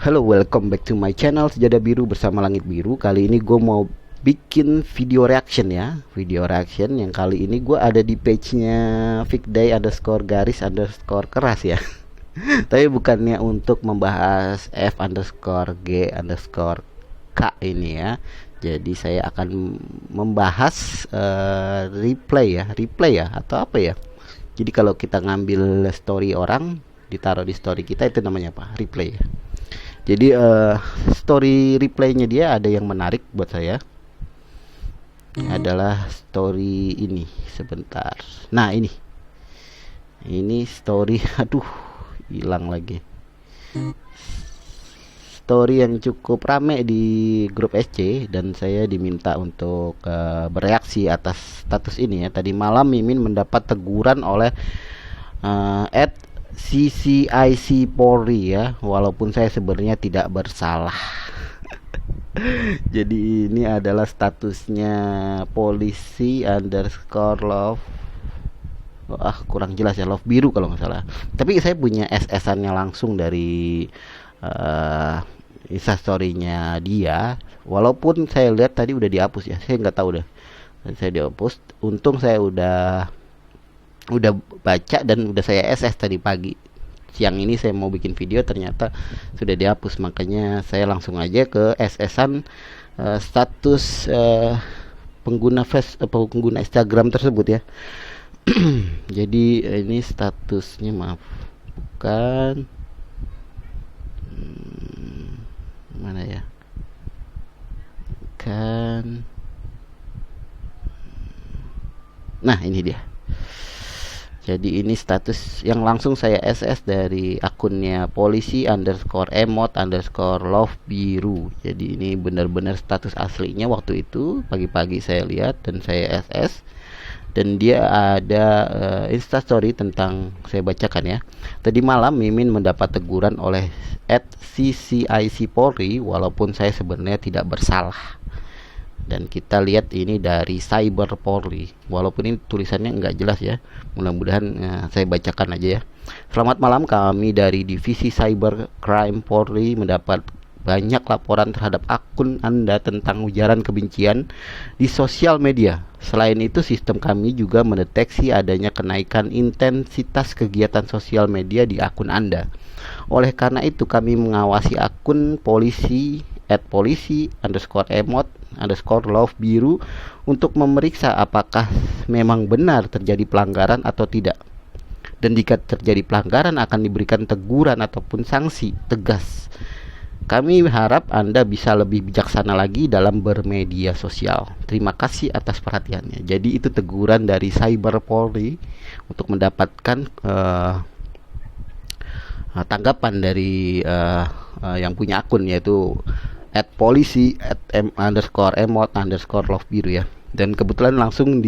Halo, welcome back to my channel Sejadah Biru bersama Langit Biru. Kali ini gue mau bikin video reaction ya. Video reaction yang kali ini gue ada di page-nya Fikday_garis_keras ya. Tapi bukannya untuk membahas F_G_K ini ya. Jadi saya akan membahas replay ya atau apa ya. Jadi kalau kita ngambil story orang ditaruh di story kita, itu namanya apa? Replay ya. Jadi story replaynya dia ada yang menarik buat saya. Adalah story ini. Sebentar. Nah, ini story, aduh, hilang lagi. Story yang cukup rame di grup SC, dan saya diminta untuk bereaksi atas status ini ya. Tadi malam Mimin mendapat teguran oleh CCIC Polri ya, walaupun saya sebenarnya tidak bersalah. Jadi ini adalah statusnya polisi_love, kurang jelas ya, love biru kalau nggak salah. Tapi saya punya SS-annya langsung dari instastory-nya dia, walaupun saya lihat tadi udah dihapus ya, saya nggak tahu deh. Saya dihapus, untung saya udah baca dan udah saya SS tadi pagi. Siang ini saya mau bikin video, ternyata sudah dihapus, makanya saya langsung aja ke SS-an status pengguna pengguna Instagram tersebut ya. Jadi ini statusnya, maaf, bukan mana ya, kan, nah ini dia. Jadi ini status yang langsung saya SS dari akunnya polisi_emot_love biru. Jadi ini benar-benar status aslinya waktu itu pagi-pagi saya lihat dan saya SS. Dan dia ada instastory tentang, saya bacakan ya. Tadi malam Mimin mendapat teguran oleh @CCIC Polri, walaupun saya sebenarnya tidak bersalah. Dan kita lihat ini dari Cyber Polri, walaupun ini tulisannya nggak jelas ya. Mudah-mudahan saya bacakan aja ya. Selamat malam, kami dari Divisi Cyber Crime Polri mendapat banyak laporan terhadap akun Anda tentang ujaran kebencian di sosial media. Selain itu, sistem kami juga mendeteksi adanya kenaikan intensitas kegiatan sosial media di akun Anda. Oleh karena itu, kami mengawasi akun polisi_emot_love biru untuk memeriksa apakah memang benar terjadi pelanggaran atau tidak. Dan jika terjadi pelanggaran akan diberikan teguran ataupun sanksi tegas. Kami harap Anda bisa lebih bijaksana lagi dalam bermedia sosial. Terima kasih atas perhatiannya. Jadi itu teguran dari Cyber Polri untuk mendapatkan tanggapan dari yang punya akun, yaitu @polisi_emot_love biru ya. Dan kebetulan langsung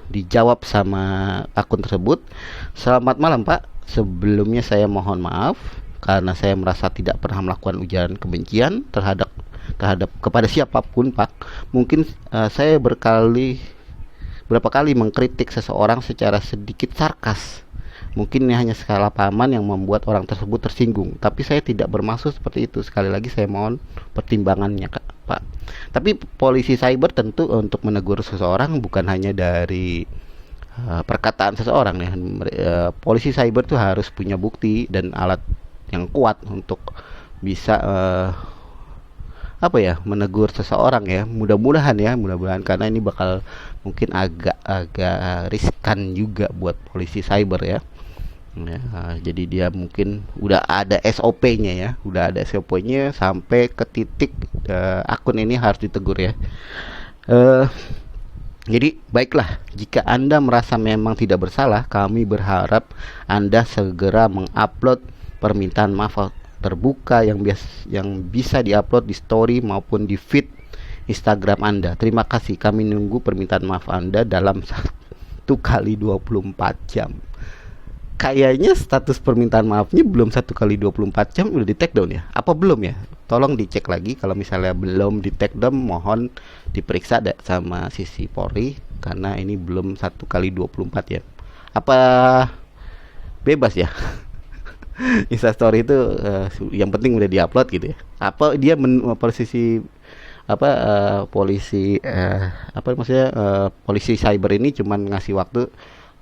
dijawab sama akun tersebut. Selamat malam Pak, sebelumnya saya mohon maaf karena saya merasa tidak pernah melakukan ujaran kebencian terhadap kepada siapapun Pak. Mungkin saya berapa kali mengkritik seseorang secara sedikit sarkas. Mungkin ini hanya kesalahpahaman yang membuat orang tersebut tersinggung, tapi saya tidak bermaksud seperti itu. Sekali lagi saya mohon pertimbangannya Pak. Tapi polisi cyber tentu untuk menegur seseorang bukan hanya dari perkataan seseorang ya. Polisi cyber tuh harus punya bukti dan alat yang kuat untuk bisa menegur seseorang ya. Mudah-mudahan karena ini bakal mungkin agak riskan juga buat polisi cyber ya. Jadi dia mungkin udah ada SOP-nya sampai ke titik akun ini harus ditegur ya. Jadi baiklah, jika Anda merasa memang tidak bersalah, kami berharap Anda segera mengupload permintaan maaf terbuka yang bisa diupload di story maupun di feed Instagram Anda. Terima kasih, kami nunggu permintaan maaf Anda dalam 1x24 jam. Kayaknya status permintaan maafnya belum 1x24 jam udah di take down ya? Apa belum ya? Tolong dicek lagi, kalau misalnya belum di take down mohon diperiksa sama sisi Polri, karena ini belum 1x24 ya. Apa bebas ya? Instastory itu yang penting udah diupload gitu ya. Apa dia posisi apa polisi apa maksudnya polisi cyber ini cuman ngasih waktu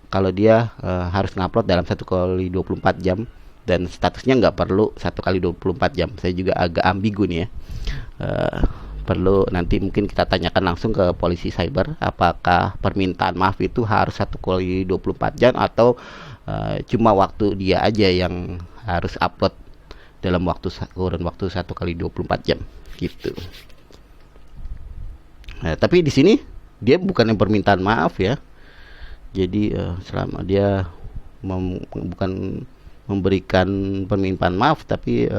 kalau dia harus ngupload dalam 1 kali 24 jam dan statusnya nggak perlu 1 kali 24 jam. Saya juga agak ambigu nih ya. Perlu nanti mungkin kita tanyakan langsung ke polisi cyber apakah permintaan maaf itu harus 1 kali 24 jam atau cuma waktu dia aja yang harus upload dalam kurun waktu 1 kali 24 jam gitu. Nah, tapi di sini dia bukan yang permintaan maaf ya. Jadi selama dia bukan memberikan permintaan maaf, tapi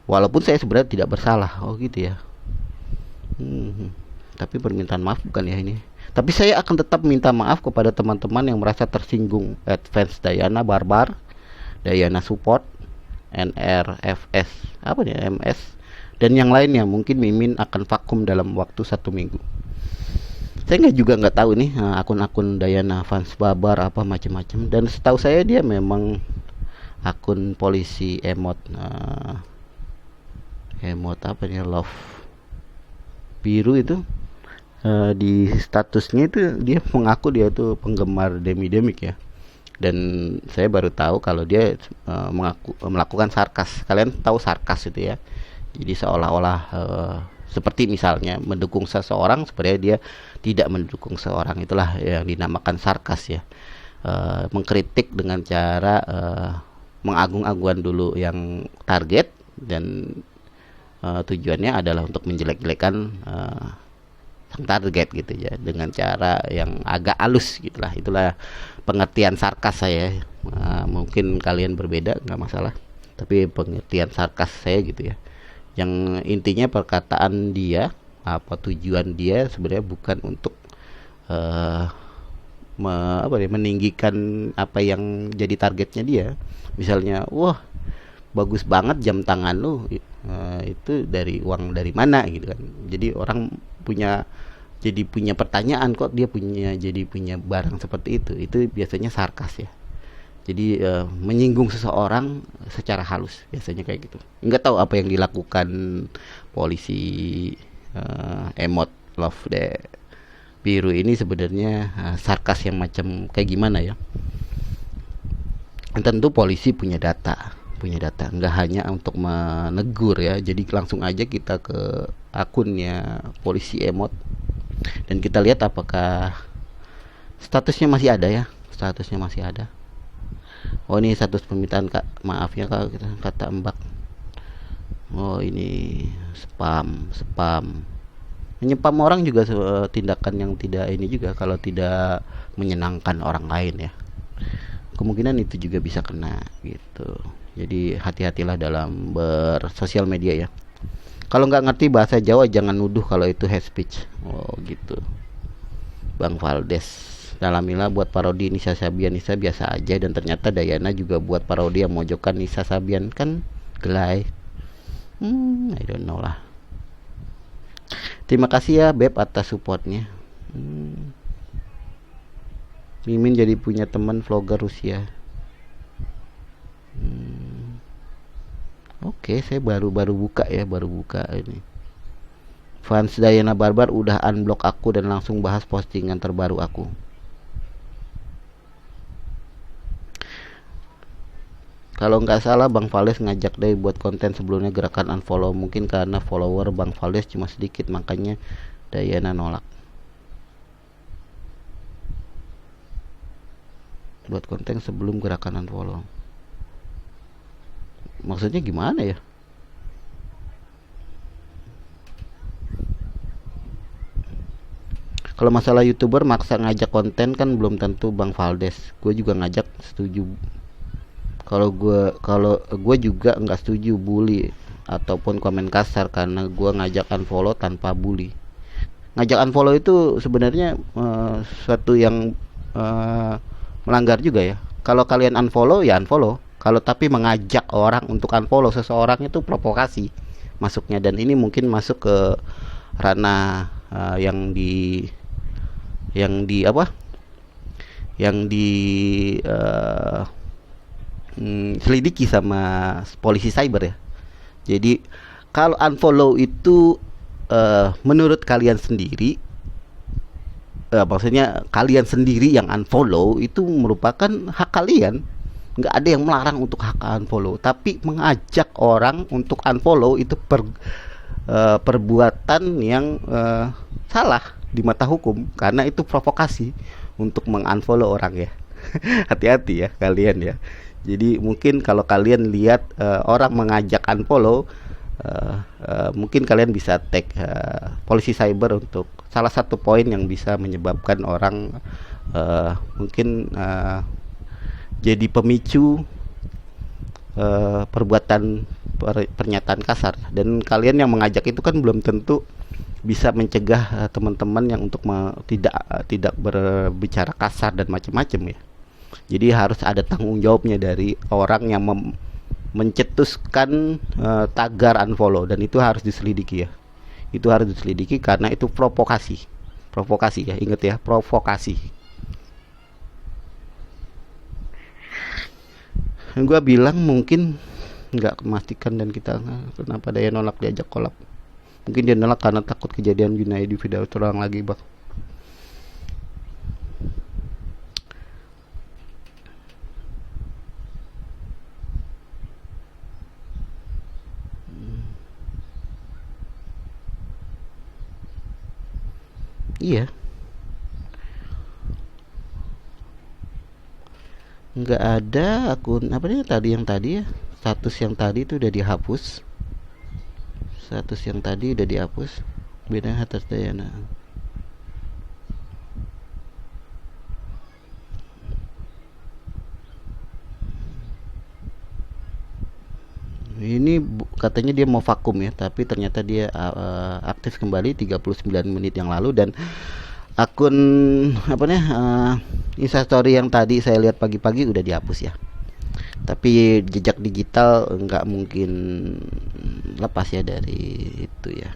walaupun saya sebenarnya tidak bersalah. Oh gitu ya. Tapi permintaan maaf bukan ya ini. Tapi saya akan tetap minta maaf kepada teman-teman yang merasa tersinggung. Advance Dayana Barbar, Dayana Support, NRFS, apa nih MS, dan yang lainnya. Mungkin Mimin akan vakum dalam waktu 1 minggu. Saya nggak tahu nih akun-akun Dayana Fans Babar apa macam-macam. Dan setahu saya dia memang akun polisi emot apa nih, love biru itu. Di statusnya itu dia mengaku dia tuh penggemar Demi-Demik ya. Dan saya baru tahu kalau dia melakukan sarkas. Kalian tahu sarkas itu ya. Jadi seolah-olah seperti misalnya mendukung seseorang sebenarnya dia tidak mendukung seseorang. Itulah yang dinamakan sarkas ya. Mengkritik dengan cara mengagung-aguan dulu yang target dan tujuannya adalah untuk menjelek-jelekan sang target gitu ya, dengan cara yang agak halus gitulah. Itulah pengertian sarkas saya. Mungkin kalian berbeda, nggak masalah, tapi pengertian sarkas saya gitu ya, yang intinya perkataan dia, apa tujuan dia sebenarnya bukan untuk meninggikan apa yang jadi targetnya dia. Misalnya, wah bagus banget jam tangan lu, itu dari uang dari mana gitu kan. Jadi orang jadi punya pertanyaan, kok dia punya barang seperti itu biasanya sarkas ya. Jadi menyinggung seseorang secara halus biasanya kayak gitu. Nggak tahu apa yang dilakukan polisi emot love biru ini sebenarnya sarkas yang macam kayak gimana ya. Tentu polisi punya data, nggak hanya untuk menegur ya. Jadi langsung aja kita ke akunnya polisi emot dan kita lihat apakah statusnya masih ada ya. Statusnya masih ada. Oh ini status permintaan maafnya kata Mbak. Oh ini spam. Menyepam orang juga tindakan yang tidak ini juga kalau tidak menyenangkan orang lain ya. Kemungkinan itu juga bisa kena gitu. Jadi hati-hatilah dalam bersosial media ya. Kalau nggak ngerti bahasa Jawa jangan nuduh kalau itu hate speech. Oh gitu. Bang Valdes, Dalamila buat parodi Nisa Sabian. Nisa biasa aja, dan ternyata Dayana juga buat parodi yang mojokan Nisa Sabian, kan gelai. I don't know lah. Terima kasih ya Beb atas supportnya. Mimin jadi punya teman vlogger Rusia. Oke, saya baru buka ini. Fans Dayana Barbar udah unblock aku dan langsung bahas postingan terbaru aku. Kalau nggak salah Bang Valdes ngajak Day buat konten sebelumnya gerakan unfollow. Mungkin karena follower Bang Valdes cuma sedikit, makanya Dayana nolak. Buat konten sebelum gerakan unfollow. Maksudnya gimana ya? Kalau masalah YouTuber maksa ngajak konten kan belum tentu Bang Valdes. Gue juga ngajak setuju. Kalau gue juga nggak setuju bully ataupun komen kasar, karena gue ngajak unfollow tanpa bully. Ngajak unfollow itu sebenarnya suatu yang melanggar juga ya. Kalau kalian unfollow ya unfollow. Kalau tapi mengajak orang untuk unfollow seseorang itu provokasi masuknya, dan ini mungkin masuk ke ranah selidiki sama polisi cyber ya. Jadi kalau unfollow itu menurut kalian sendiri, maksudnya kalian sendiri yang unfollow itu merupakan hak kalian. Nggak ada yang melarang untuk hak unfollow, tapi mengajak orang untuk unfollow itu perbuatan yang salah di mata hukum, karena itu provokasi untuk mengunfollow orang ya. Hati-hati ya kalian ya. Jadi mungkin kalau kalian lihat orang mengajak unfollow, mungkin kalian bisa tag polisi cyber untuk salah satu poin yang bisa menyebabkan orang mungkin jadi pemicu perbuatan pernyataan kasar. Dan kalian yang mengajak itu kan belum tentu bisa mencegah teman-teman yang untuk tidak berbicara kasar dan macam-macam ya. Jadi harus ada tanggung jawabnya dari orang yang mencetuskan tagar unfollow, dan itu harus diselidiki ya. Itu harus diselidiki karena itu provokasi ya, ingat ya, provokasi. Gua bilang mungkin nggak memastikan, dan kita kenapa dia nolak diajak kolab. Mungkin dia nolak karena takut kejadian Junaidi video terulang lagi, Bang. Iya, nggak ada akun apa nih tadi, yang tadi ya, status yang tadi itu udah dihapus. Status yang tadi udah dihapus. Beda Hatta Dayana. Ini katanya dia mau vakum ya, tapi ternyata dia aktif kembali 39 menit yang lalu. Dan akun apa nih Instastory yang tadi saya lihat pagi-pagi udah dihapus ya. Tapi jejak digital nggak mungkin lepas ya dari itu ya.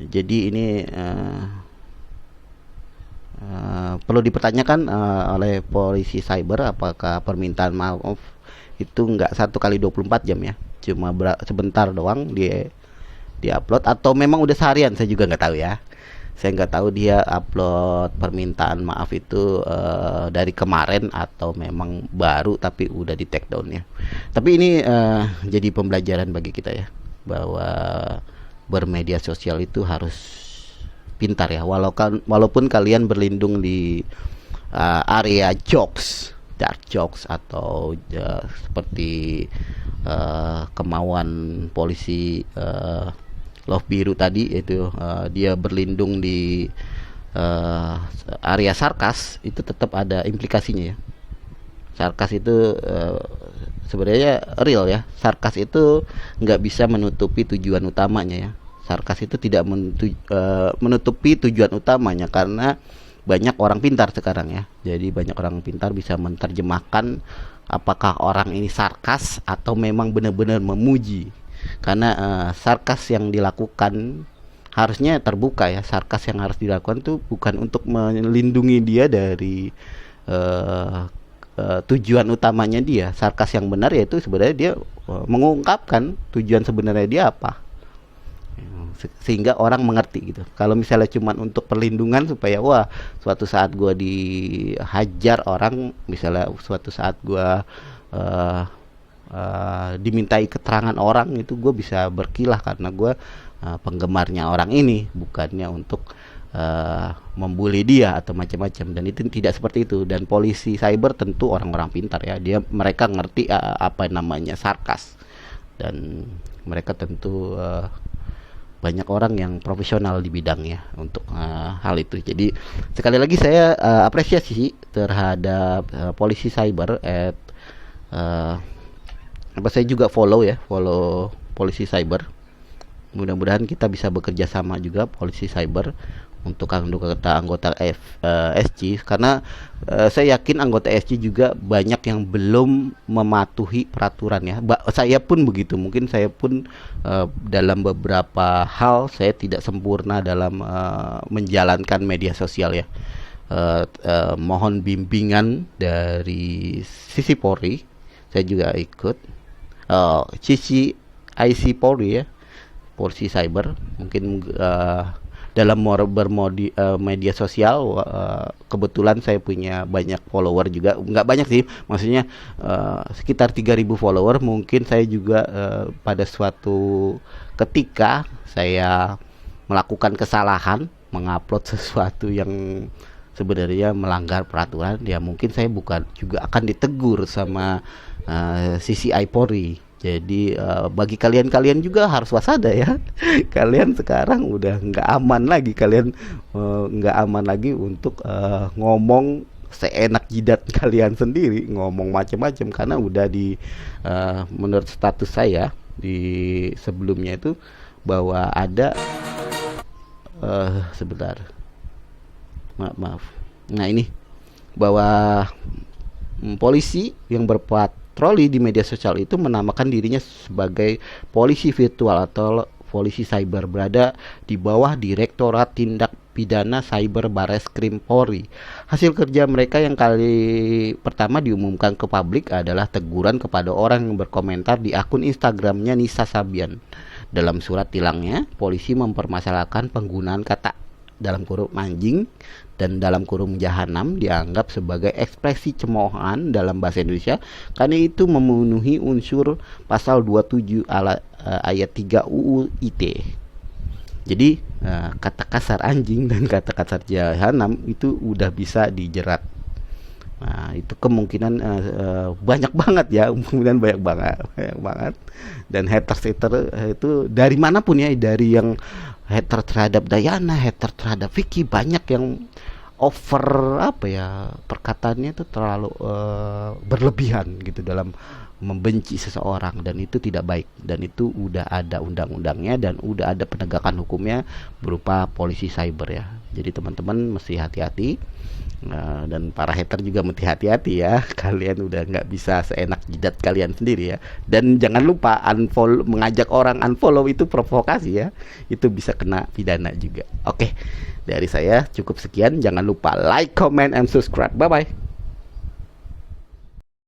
Jadi ini perlu dipertanyakan oleh polisi cyber, apakah permintaan maaf itu nggak 1 kali 24 jam ya, cuma sebentar doang dia upload, atau memang udah seharian. Saya juga nggak tahu ya. Saya nggak tahu dia upload permintaan maaf itu dari kemarin atau memang baru tapi udah di take down ya. Tapi ini jadi pembelajaran bagi kita ya, bahwa bermedia sosial itu harus pintar ya, walaupun kalian berlindung di area jokes, dark jokes, atau seperti kemauan polisi Love Biru tadi, itu dia berlindung di area sarkas, itu tetap ada implikasinya ya. Sarkas itu sebenarnya real ya. Sarkas itu nggak bisa menutupi tujuan utamanya ya. Sarkas itu tidak menutupi tujuan utamanya, karena banyak orang pintar sekarang ya. Jadi banyak orang pintar bisa menerjemahkan apakah orang ini sarkas atau memang benar-benar memuji. Karena sarkas yang dilakukan harusnya terbuka ya. Sarkas yang harus dilakukan itu bukan untuk melindungi dia dari tujuan utamanya dia. Sarkas yang benar yaitu sebenarnya dia mengungkapkan tujuan sebenarnya dia apa, sehingga orang mengerti gitu. Kalau misalnya cuman untuk perlindungan supaya suatu saat gua dihajar orang, misalnya suatu saat gua dimintai keterangan orang, itu gue bisa berkilah karena gue penggemarnya orang ini, bukannya untuk membuli dia atau macam-macam. Dan itu tidak seperti itu. Dan polisi cyber tentu orang-orang pintar ya, mereka ngerti apa namanya sarkas, dan mereka tentu banyak orang yang profesional di bidangnya untuk hal itu. Jadi sekali lagi saya apresiasi terhadap polisi cyber. Saya juga follow polisi cyber. Mudah-mudahan kita bisa bekerja sama juga polisi cyber untuk anggota SC, karena saya yakin anggota SC juga banyak yang belum mematuhi peraturan ya. Saya pun begitu. Mungkin saya pun dalam beberapa hal saya tidak sempurna dalam menjalankan media sosial ya. mohon bimbingan dari sisi Polri. Saya juga ikut sisi IC Polri ya, polisi cyber. Mungkin dalam media sosial, kebetulan saya punya banyak follower juga, nggak banyak sih, maksudnya sekitar 3.000 follower. Mungkin saya juga pada suatu ketika saya melakukan kesalahan, mengupload sesuatu yang sebenarnya melanggar peraturan, ya mungkin saya bukan juga akan ditegur sama CCI Polri. Jadi bagi kalian juga harus waspada ya. Kalian sekarang udah nggak aman lagi, kalian nggak aman lagi untuk ngomong seenak jidat kalian sendiri, ngomong macam-macam, karena udah menurut status saya di sebelumnya itu bahwa ada sebentar, maaf. Nah ini bahwa polisi yang berpatroli di media sosial itu menamakan dirinya sebagai polisi virtual atau polisi cyber, berada di bawah Direktorat Tindak Pidana Cyber Bareskrim Polri. Hasil kerja mereka yang kali pertama diumumkan ke publik adalah teguran kepada orang yang berkomentar di akun Instagramnya Nisa Sabian. Dalam surat tilangnya, polisi mempermasalahkan penggunaan kata dalam kurung anjing dan dalam kurung jahanam dianggap sebagai ekspresi cemoohan dalam bahasa Indonesia karena itu memenuhi unsur pasal 27 ayat 3 UU ITE. Jadi kata kasar anjing dan kata kasar jahanam itu udah bisa dijerat. Nah, itu kemungkinan banyak banget ya, kemungkinan banyak banget. Dan haters itu dari manapun ya, dari yang hater terhadap Dayana, hater terhadap Vicky, banyak yang over perkataannya itu terlalu berlebihan gitu dalam membenci seseorang, dan itu tidak baik, dan itu udah ada undang-undangnya dan udah ada penegakan hukumnya berupa polisi cyber ya. Jadi teman-teman mesti hati-hati, dan para hater juga mesti hati-hati ya. Kalian udah nggak bisa seenak jidat kalian sendiri ya. Dan jangan lupa mengajak orang unfollow itu provokasi ya, itu bisa kena pidana juga. Oke, dari saya cukup sekian. Jangan lupa like, comment, and subscribe. Bye bye.